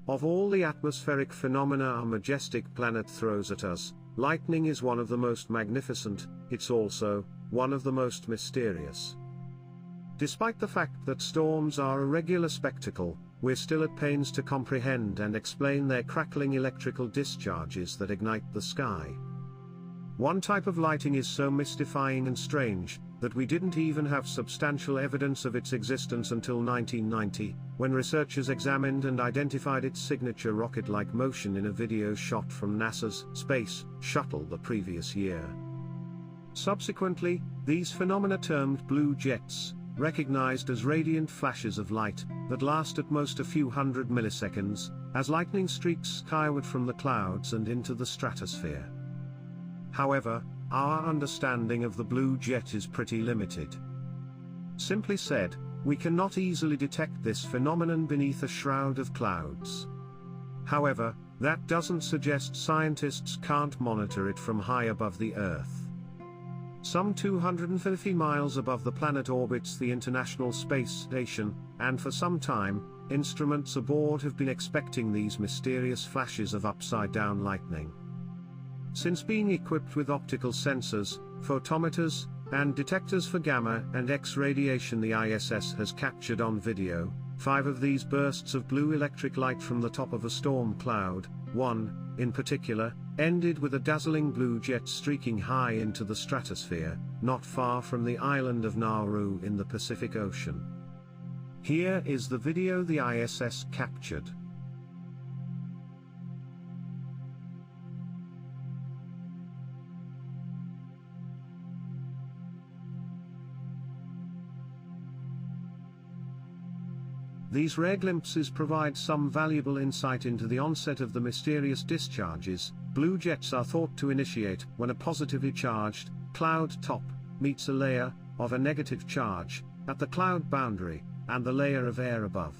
Of all the atmospheric phenomena our majestic planet throws at us, lightning is one of the most magnificent. It's also one of the most mysterious. Despite the fact that storms are a regular spectacle, we're still at pains to comprehend and explain their crackling electrical discharges that ignite the sky. One type of lighting is so mystifying and strange that we didn't even have substantial evidence of its existence until 1990, when researchers examined and identified its signature rocket-like motion in a video shot from NASA's Space Shuttle the previous year. Subsequently, these phenomena, termed blue jets, recognized as radiant flashes of light that last at most a few hundred milliseconds, as lightning streaks skyward from the clouds and into the stratosphere. However, our understanding of the blue jet is pretty limited. Simply said, we cannot easily detect this phenomenon beneath a shroud of clouds. However, that doesn't suggest scientists can't monitor it from high above the Earth. Some 250 miles above the planet orbits the International Space Station, and for some time, instruments aboard have been expecting these mysterious flashes of upside-down lightning. Since being equipped with optical sensors, photometers, and detectors for gamma and X radiation, the ISS has captured on video 5 of these bursts of blue electric light from the top of a storm cloud. One, in particular, ended with a dazzling blue jet streaking high into the stratosphere, not far from the island of Nauru in the Pacific Ocean. Here is the video the ISS captured. These rare glimpses provide some valuable insight into the onset of the mysterious discharges. Blue jets are thought to initiate when a positively charged cloud top meets a layer of a negative charge at the cloud boundary and the layer of air above.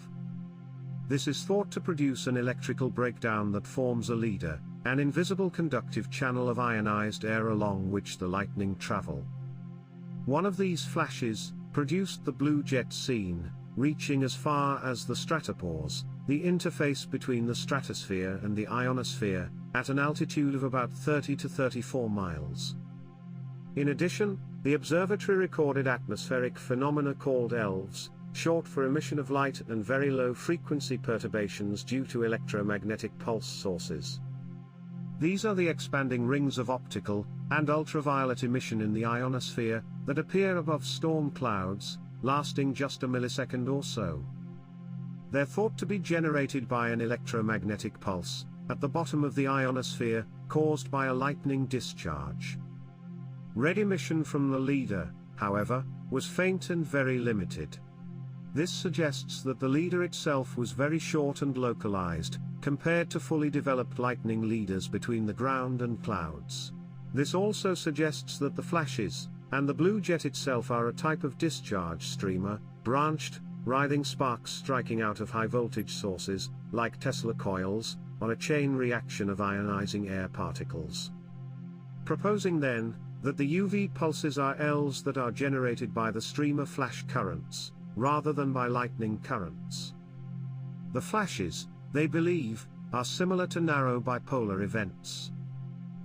This is thought to produce an electrical breakdown that forms a leader, an invisible conductive channel of ionized air along which the lightning travel. One of these flashes produced the blue jet seen, reaching as far as the stratopause, the interface between the stratosphere and the ionosphere, at an altitude of about 30 to 34 miles. In addition, the observatory recorded atmospheric phenomena called ELVES, short for emission of light and very low frequency perturbations due to electromagnetic pulse sources. These are the expanding rings of optical and ultraviolet emission in the ionosphere that appear above storm clouds, lasting just a millisecond or so. They're thought to be generated by an electromagnetic pulse at the bottom of the ionosphere, caused by a lightning discharge. Red emission from the leader, however, was faint and very limited. This suggests that the leader itself was very short and localized, compared to fully developed lightning leaders between the ground and clouds. This also suggests that the flashes and the blue jet itself are a type of discharge streamer, branched, writhing sparks striking out of high-voltage sources, like Tesla coils, on a chain reaction of ionizing air particles. Proposing then, that the UV pulses are ELVES that are generated by the streamer flash currents, rather than by lightning currents. The flashes, they believe, are similar to narrow bipolar events.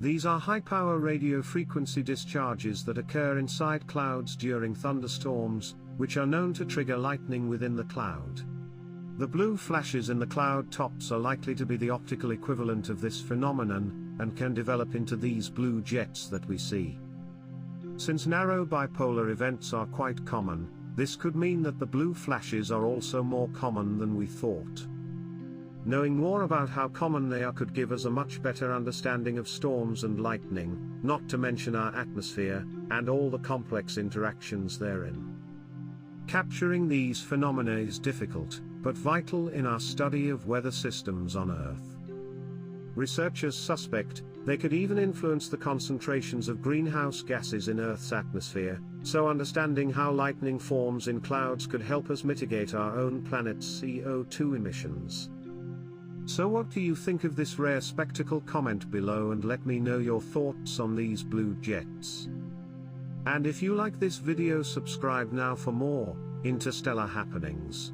These are high-power radio frequency discharges that occur inside clouds during thunderstorms, which are known to trigger lightning within the cloud. The blue flashes in the cloud tops are likely to be the optical equivalent of this phenomenon, and can develop into these blue jets that we see. Since narrow bipolar events are quite common, this could mean that the blue flashes are also more common than we thought. Knowing more about how common they are could give us a much better understanding of storms and lightning, not to mention our atmosphere, and all the complex interactions therein. Capturing these phenomena is difficult, but vital in our study of weather systems on Earth. Researchers suspect they could even influence the concentrations of greenhouse gases in Earth's atmosphere, so understanding how lightning forms in clouds could help us mitigate our own planet's CO2 emissions. So what do you think of this rare spectacle? Comment below and let me know your thoughts on these blue jets. And if you like this video, subscribe now for more interstellar happenings.